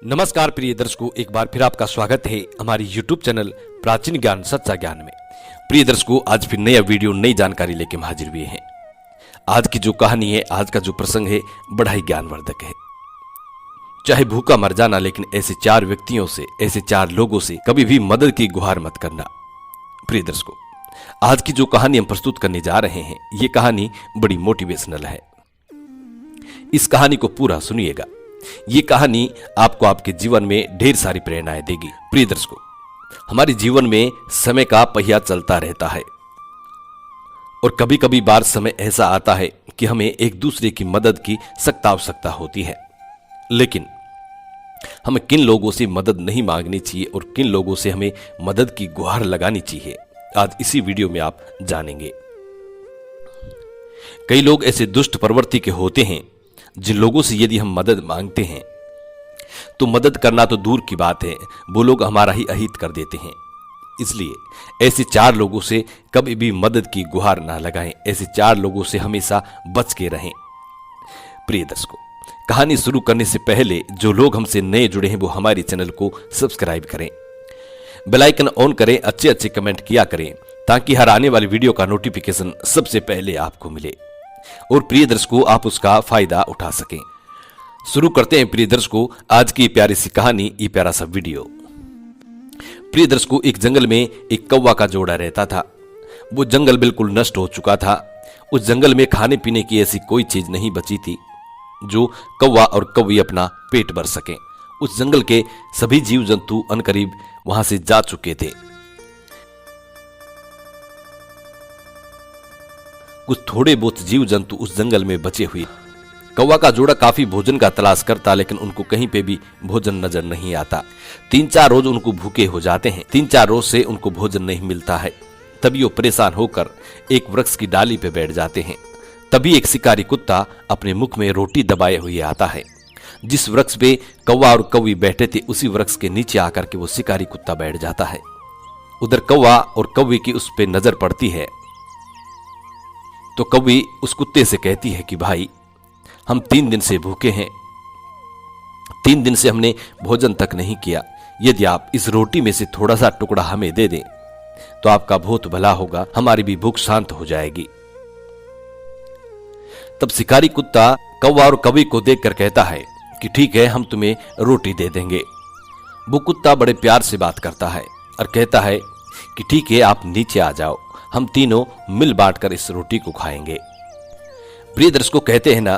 नमस्कार प्रिय दर्शकों, एक बार फिर आपका स्वागत है हमारी YouTube चैनल प्राचीन ज्ञान सच्चा ज्ञान में। प्रिय दर्शकों, आज फिर नया वीडियो नई जानकारी लेके हम हाजिर हुए हैं। आज की जो कहानी है, आज का जो प्रसंग है, बड़ा ही ज्ञानवर्धक है। चाहे भूखा मर जाना, लेकिन ऐसे चार व्यक्तियों से, ऐसे चार लोगों से कभी भी मदद की गुहार मत करना। प्रिय दर्शकों, आज की जो कहानी हम प्रस्तुत करने जा रहे हैं, ये कहानी बड़ी मोटिवेशनल है। इस कहानी को पूरा सुनिएगा। ये कहानी आपको आपके जीवन में ढेर सारी प्रेरणाएं देगी। प्रिय दर्शकों, हमारे जीवन में समय का पहिया चलता रहता है और कभी कभी बार समय ऐसा आता है कि हमें एक दूसरे की मदद की सख्त आवश्यकता होती है। लेकिन हमें किन लोगों से मदद नहीं मांगनी चाहिए और किन लोगों से हमें मदद की गुहार लगानी चाहिए, आज इसी वीडियो में आप जानेंगे। कई लोग ऐसे दुष्ट प्रवृत्ति के होते हैं जिन लोगों से यदि हम मदद मांगते हैं तो मदद करना तो दूर की बात है, वो लोग हमारा ही अहित कर देते हैं। इसलिए ऐसे चार लोगों से कभी भी मदद की गुहार ना लगाएं। ऐसे चार लोगों से हमेशा बच के रहें। प्रिय दर्शकों, कहानी शुरू करने से पहले जो लोग हमसे नए जुड़े हैं वो हमारे चैनल को सब्सक्राइब करें, बेल आइकन ऑन करें, अच्छे अच्छे कमेंट किया करें ताकि हर आने वाली वीडियो का नोटिफिकेशन सबसे पहले आपको मिले और प्रिय दर्शकों आप उसका फायदा उठा सकें। शुरू करते हैं प्रिय दर्शकों आज की प्यारी सी कहानी, ये प्यारा सा वीडियो। प्रिय दर्शकों, एक जंगल में एक कौवा का जोड़ा रहता था। वो जंगल बिल्कुल नष्ट हो चुका था। उस जंगल में खाने पीने की ऐसी कोई चीज नहीं बची थी जो कौवा और कौवी अपना पेट भर सकें। उस जंगल के सभी जीव जंतु अनकरीब वहां से जा चुके थे। कुछ थोड़े बहुत जीव जंतु उस जंगल में बचे हुए। कौवा का जोड़ा काफी भोजन का तलाश करता, लेकिन उनको कहीं पे भी भोजन नजर नहीं आता। 3-4 रोज उनको भूखे हो जाते हैं। 3-4 रोज से उनको भोजन नहीं मिलता है। तभी वो परेशान होकर एक वृक्ष की डाली पे बैठ जाते हैं। तभी एक शिकारी कुत्ता अपने मुख में रोटी दबाए हुए आता है। जिस वृक्ष पे कौवा और कौवी बैठे थे, उसी वृक्ष के नीचे आकर के वो शिकारी कुत्ता बैठ जाता है। उधर कौवा और कौवी की उस पे नजर पड़ती है तो कौवी उस कुत्ते से कहती है कि भाई, हम 3 दिन से भूखे हैं, 3 दिन से हमने भोजन तक नहीं किया। यदि आप इस रोटी में से थोड़ा सा टुकड़ा हमें दे दें तो आपका बहुत भला होगा, हमारी भी भूख शांत हो जाएगी। तब शिकारी कुत्ता कौवा और कौवी को देखकर कहता है कि ठीक है, हम तुम्हें रोटी दे देंगे। वो कुत्ता बड़े प्यार से बात करता है और कहता है कि ठीक है, आप नीचे आ जाओ, हम तीनों मिल बांटकर इस रोटी को खाएंगे। प्रिय दर्शकों, कहते हैं ना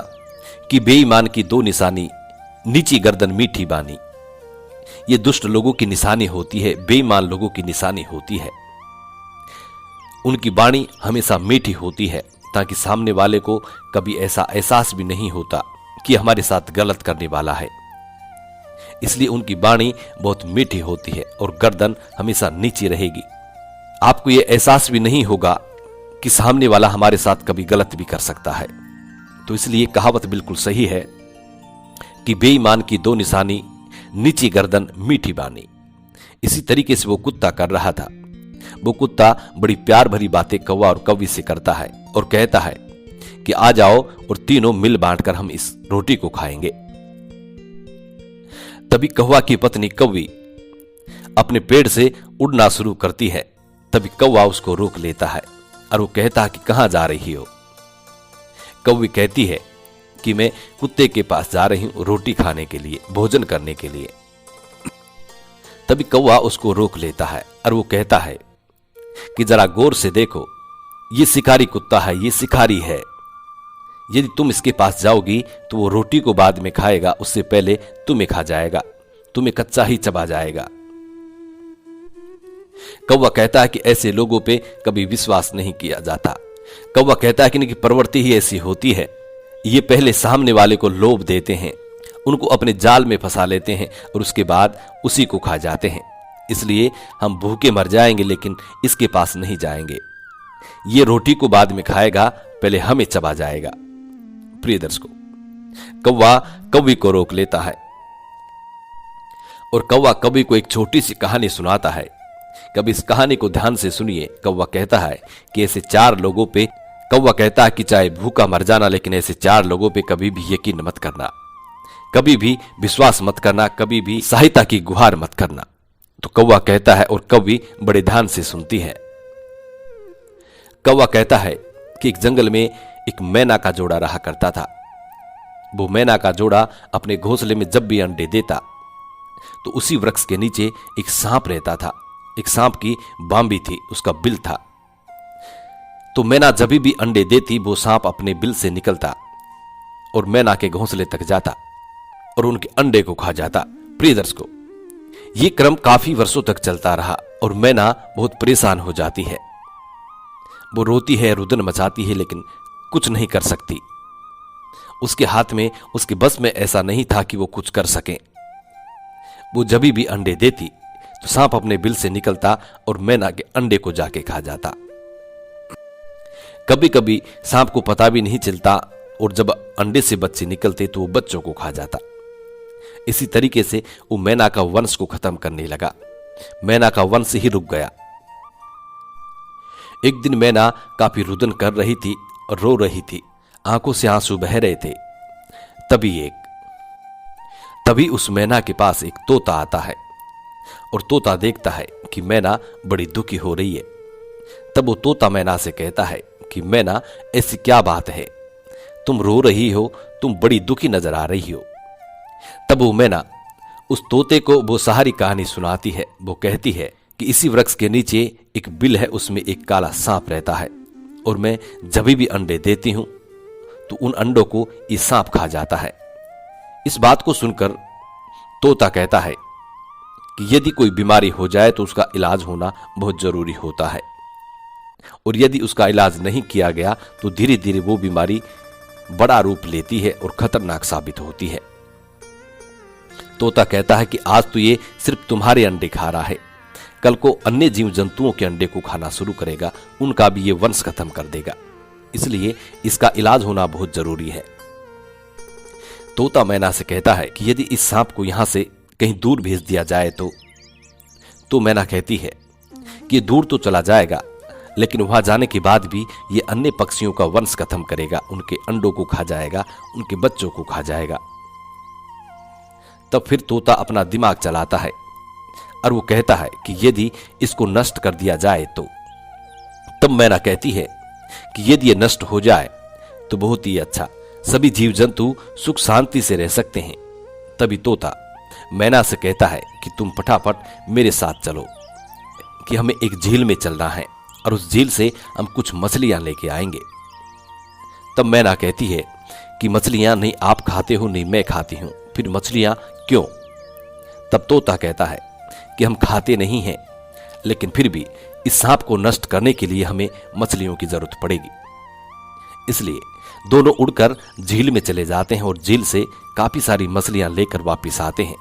कि बेईमान की 2 निशानी, नीची गर्दन मीठी बानी। ये दुष्ट लोगों की निशानी होती है, बेईमान लोगों की निशानी होती है। उनकी वाणी हमेशा मीठी होती है ताकि सामने वाले को कभी ऐसा एहसास भी नहीं होता कि हमारे साथ गलत करने वाला है। इसलिए उनकी वाणी बहुत मीठी होती है और गर्दन हमेशा नीची रहेगी। आपको यह एहसास भी नहीं होगा कि सामने वाला हमारे साथ कभी गलत भी कर सकता है। तो इसलिए कहावत बिल्कुल सही है कि बेईमान की 2 निशानी, नीची गर्दन मीठी बानी। इसी तरीके से वो कुत्ता कर रहा था। वो कुत्ता बड़ी प्यार भरी बातें कौवा और कौवी से करता है और कहता है कि आ जाओ और तीनों मिल बांटकर हम इस रोटी को खाएंगे। तभी कौवा की पत्नी कौवी अपने पेड़ से उड़ना शुरू करती है। तभी कौवा उसको रोक लेता है और वो कहता है कि कहां जा रही हो। कौवी कहती है कि मैं कुत्ते के पास जा रही हूं रोटी खाने के लिए, भोजन करने के लिए। तभी कौवा उसको रोक लेता है और वो कहता है कि जरा गौर से देखो, ये शिकारी कुत्ता है, ये शिकारी है। यदि तुम इसके पास जाओगी तो वो रोटी को बाद में खाएगा, उससे पहले तुम्हें खा जाएगा, तुम्हें कच्चा ही चबा जाएगा। कौवा कहता है कि ऐसे लोगों पे कभी विश्वास नहीं किया जाता। कौवा कहता है कि इनकी प्रवृत्ति ही ऐसी होती है। ये पहले सामने वाले को लोभ देते हैं, उनको अपने जाल में फंसा लेते हैं और उसके बाद उसी को खा जाते हैं। इसलिए हम भूखे मर जाएंगे, लेकिन इसके पास नहीं जाएंगे। ये रोटी को बाद में खाएगा, पहले हमें चबा जाएगा। प्रिय दर्शकों, कौवा कौवी को रोक लेता है और कौवा कौवी को एक छोटी सी कहानी सुनाता है। कभी इस कहानी को ध्यान से सुनिए। कौवा कहता है कि ऐसे 4 लोगों पे, कौवा कहता है कि चाहे भूखा मर जाना, लेकिन ऐसे 4 लोगों पे कभी भी यकीन मत करना। कभी भी विश्वास मत करना, कभी भी सहायता की गुहार मत करना। तो कौवा कहता है और कौवी बड़े ध्यान से सुनती है। कौवा कहता है कि एक जंगल में एक मैना का जोड़ा रहा करता था। वो मैना का जोड़ा अपने घोंसले में जब भी अंडे देता तो उसी वृक्ष के नीचे एक सांप रहता था। एक सांप की बांबी थी, उसका बिल था। तो मैना जब भी अंडे देती वो सांप अपने बिल से निकलता और मैना के घोंसले तक जाता और उनके अंडे को खा जाता। प्रिय दर्शकों, ये क्रम काफी वर्षों तक चलता रहा और मैना बहुत परेशान हो जाती है। वो रोती है, रुदन मचाती है, लेकिन कुछ नहीं कर सकती। उसके हाथ में, उसके बस में ऐसा नहीं था कि वो कुछ कर सके। वो जब भी अंडे देती तो सांप अपने बिल से निकलता और मैना के अंडे को जाके खा जाता। कभी कभी सांप को पता भी नहीं चलता और जब अंडे से बच्चे निकलते तो वो बच्चों को खा जाता। इसी तरीके से वो मैना का वंश को खत्म करने लगा। मैना का वंश ही रुक गया। एक दिन मैना काफी रुदन कर रही थी और रो रही थी, आंखों से आंसू बह रहे थे। तभी उस मैना के पास एक तोता आता है और तोता देखता है कि मैना बड़ी दुखी हो रही है। तब वो तोता मैना से कहता है कि मैना, ऐसी क्या बात है, तुम रो रही हो, तुम बड़ी दुखी नजर आ रही हो। तब वो मैना उस तोते को वो सारी कहानी सुनाती है। वो कहती है कि इसी वृक्ष के नीचे एक बिल है, उसमें एक काला सांप रहता है और मैं जब भी अंडे देती हूं तो उन अंडों को ये सांप खा जाता है। इस बात को सुनकर तोता कहता है कि यदि कोई बीमारी हो जाए तो उसका इलाज होना बहुत जरूरी होता है और यदि उसका इलाज नहीं किया गया तो धीरे धीरे वो बीमारी बड़ा रूप लेती है और खतरनाक साबित होती है। तोता कहता है कि आज तो ये सिर्फ तुम्हारे अंडे खा रहा है, कल को अन्य जीव जंतुओं के अंडे को खाना शुरू करेगा, उनका भी ये वंश खत्म कर देगा, इसलिए इसका इलाज होना बहुत जरूरी है। तोता मैना से कहता है कि यदि इस सांप को यहां से कहीं दूर भेज दिया जाए तो मैना कहती है कि ये दूर तो चला जाएगा, लेकिन वहां जाने के बाद भी ये अन्य पक्षियों का वंश खत्म करेगा, उनके अंडों को खा जाएगा, उनके बच्चों को खा जाएगा। तब फिर तोता अपना दिमाग चलाता है और वो कहता है कि यदि इसको नष्ट कर दिया जाए तो। तब मैना कहती है कि यदि ये नष्ट हो जाए तो बहुत ही अच्छा, सभी जीव जंतु सुख शांति से रह सकते हैं। तभी तोता मैना से कहता है कि तुम फटाफट मेरे साथ चलो, कि हमें एक झील में चलना है और उस झील से हम कुछ मछलियां लेके आएंगे। तब मैना कहती है कि मछलियां नहीं आप खाते हो, नहीं मैं खाती हूं, फिर मछलियां क्यों? तब तोता कहता है कि हम खाते नहीं हैं, लेकिन फिर भी इस सांप को नष्ट करने के लिए हमें मछलियों की जरूरत पड़ेगी। इसलिए दोनों उड़कर झील में चले जाते हैं और झील से काफी सारी मछलियां लेकर वापस आते हैं।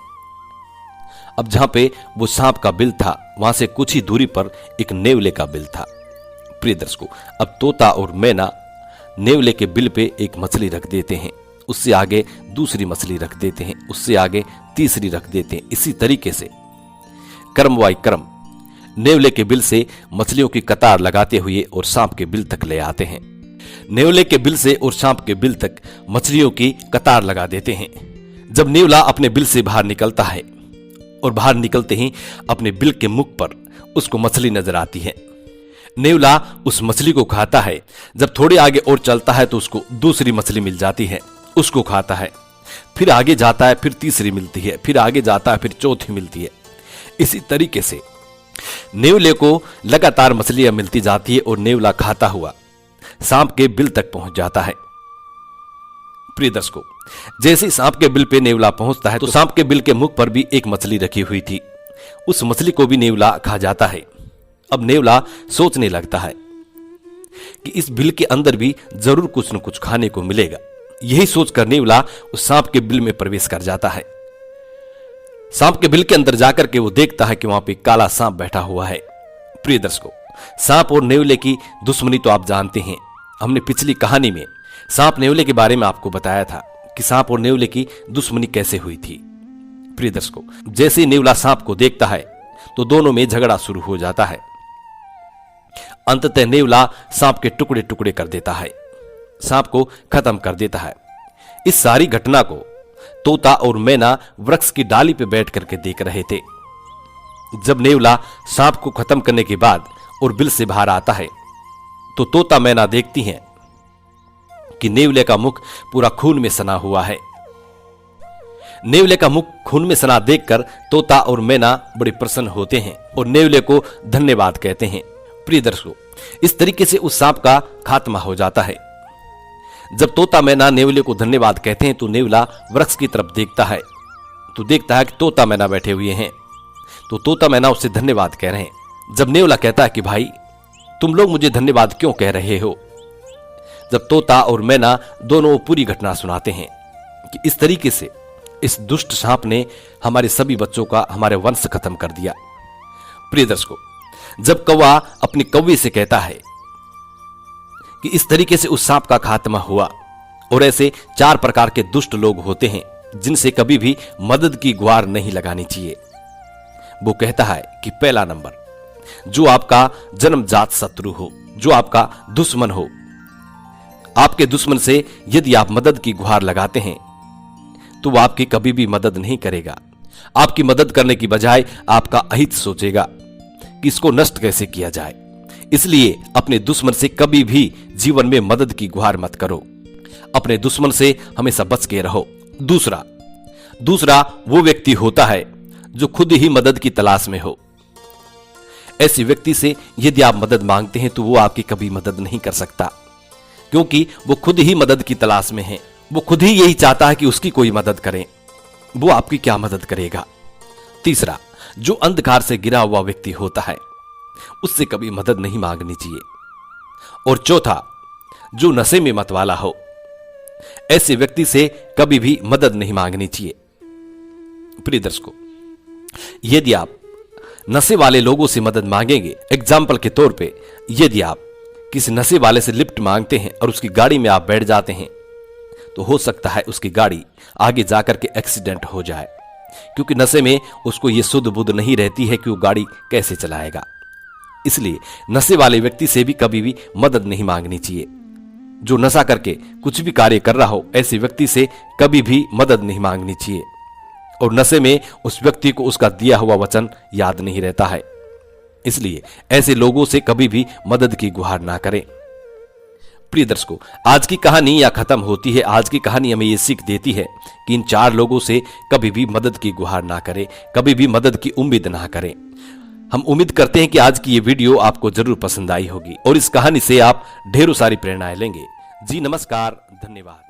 अब जहां पे वो सांप का बिल था वहां से कुछ ही दूरी पर एक नेवले का बिल था। प्रिय दर्शकों, अब तोता और मैना नेवले के बिल पे एक मछली रख देते हैं, उससे आगे दूसरी मछली रख देते हैं, उससे आगे तीसरी रख देते हैं। इसी तरीके से क्रम वाई क्रम नेवले के बिल से मछलियों की कतार लगाते हुए और सांप के बिल तक ले आते हैं। नेवले के बिल से और सांप के बिल तक मछलियों की कतार लगा देते हैं। जब नेवला अपने बिल से बाहर निकलता है और बाहर निकलते ही अपने बिल के मुख पर उसको मछली नजर आती है। नेवला उस मछली को खाता है। जब थोड़े आगे और चलता है तो उसको दूसरी मछली मिल जाती है, उसको खाता है। फिर आगे जाता है, फिर तीसरी मिलती है, फिर आगे जाता है, फिर चौथी मिलती है। इसी तरीके से नेवले को लगातार मछलियां मिलती जाती है और नेवला खाता हुआ सांप के बिल तक पहुंच जाता है। प्रिय दर्शकों, जैसे ही सांप के बिल पे नेवला पहुंचता है तो सांप के बिल के मुख पर भी एक मछली रखी हुई थी, उस मछली को भी नेवला खा जाता है। अब नेवला सोचने लगता है कि इस बिल के अंदर भी जरूर कुछ न कुछ खाने को मिलेगा। यही सोचकर नेवला उस सांप के बिल में प्रवेश कर जाता है। सांप के बिल के अंदर जाकर के वो देखता है कि वहां पे काला सांप बैठा हुआ है। प्रिय दर्शकों, सांप और नेवले की दुश्मनी तो आप जानते हैं। हमने पिछली कहानी में सांप नेवले के बारे में आपको बताया था कि सांप और नेवले की दुश्मनी कैसे हुई थी। प्रिय दर्शकों, जैसे ही नेवला सांप को देखता है तो दोनों में झगड़ा शुरू हो जाता है। अंततः नेवला सांप के टुकड़े टुकड़े कर देता है, सांप को खत्म कर देता है। इस सारी घटना को तोता और मैना वृक्ष की डाली पर बैठ करके देख रहे थे। जब नेवला सांप को खत्म करने के बाद और बिल से बाहर आता है तो तोता मैना देखती हैं कि नेवले का मुख पूरा खून में सना हुआ है। नेवले का मुख खून में सना देखकर तोता और मैना बड़े प्रसन्न होते हैं और नेवले को धन्यवाद कहते हैं। प्रिय दर्शकों, इस तरीके से उस सांप का खात्मा हो जाता है। जब तोता मैना नेवले को धन्यवाद कहते हैं तो नेवला वृक्ष की तरफ देखता है तो देखता है कि तोता मैना बैठे हुए हैं, तो तोता मैना उससे धन्यवाद कह रहे हैं। जब नेवला कहता है कि भाई तुम लोग मुझे धन्यवाद क्यों कह रहे हो, जब तोता और मैना दोनों पूरी घटना सुनाते हैं कि इस तरीके से इस दुष्ट सांप ने हमारे सभी बच्चों का, हमारे वंश खत्म कर दिया। प्रिय दर्शकों, जब कौवा अपनी कौवे से कहता है कि इस तरीके से उस सांप का खात्मा हुआ, और ऐसे 4 प्रकार के दुष्ट लोग होते हैं जिनसे कभी भी मदद की गुहार नहीं लगानी चाहिए। वो कहता है कि पहला नंबर, जो आपका जन्मजात शत्रु हो, जो आपका दुश्मन हो। आपके दुश्मन से यदि आप मदद की गुहार लगाते हैं तो वो आपकी कभी भी मदद नहीं करेगा। आपकी मदद करने की बजाय आपका अहित सोचेगा कि इसको नष्ट कैसे किया जाए। इसलिए अपने दुश्मन से कभी भी जीवन में मदद की गुहार मत करो। अपने दुश्मन से हमेशा बच के रहो। दूसरा वो व्यक्ति होता है जो खुद ही मदद की तलाश में हो। ऐसे व्यक्ति से यदि आप मदद मांगते हैं तो वो आपकी कभी मदद नहीं कर सकता, क्योंकि वो खुद ही मदद की तलाश में है। वो खुद ही यही चाहता है कि उसकी कोई मदद करे, वो आपकी क्या मदद करेगा। तीसरा, जो अंधकार से गिरा हुआ व्यक्ति होता है उससे कभी मदद नहीं मांगनी चाहिए। और चौथा, जो नशे में मत वाला हो, ऐसे व्यक्ति से कभी भी मदद नहीं मांगनी चाहिए। प्रिय दर्शकों, यदि आप नशे वाले लोगों से मदद मांगेंगे, एग्जाम्पल के तौर पे यदि आप किसी नशे वाले से लिफ्ट मांगते हैं और उसकी गाड़ी में आप बैठ जाते हैं तो हो सकता है उसकी गाड़ी आगे जाकर के एक्सीडेंट हो जाए, क्योंकि नशे में उसको ये सुध बुध नहीं रहती है कि वो गाड़ी कैसे चलाएगा। इसलिए नशे वाले व्यक्ति से भी कभी भी मदद नहीं मांगनी चाहिए। जो नशा करके कुछ भी कार्य कर रहा हो, ऐसे व्यक्ति से कभी भी मदद नहीं मांगनी चाहिए। और नशे में उस व्यक्ति को उसका दिया हुआ वचन याद नहीं रहता है, इसलिए ऐसे लोगों से कभी भी मदद की गुहार ना करें। प्रिय दर्शकों, आज की कहानी यहाँ खत्म होती है। आज की कहानी हमें ये सीख देती है कि इन 4 लोगों से कभी भी मदद की गुहार ना करें, कभी भी मदद की उम्मीद ना करें। हम उम्मीद करते हैं कि आज की ये वीडियो आपको जरूर पसंद आई होगी और इस कहानी से आप ढेरों सारी प्रेरणाएं लेंगे। जी नमस्कार, धन्यवाद।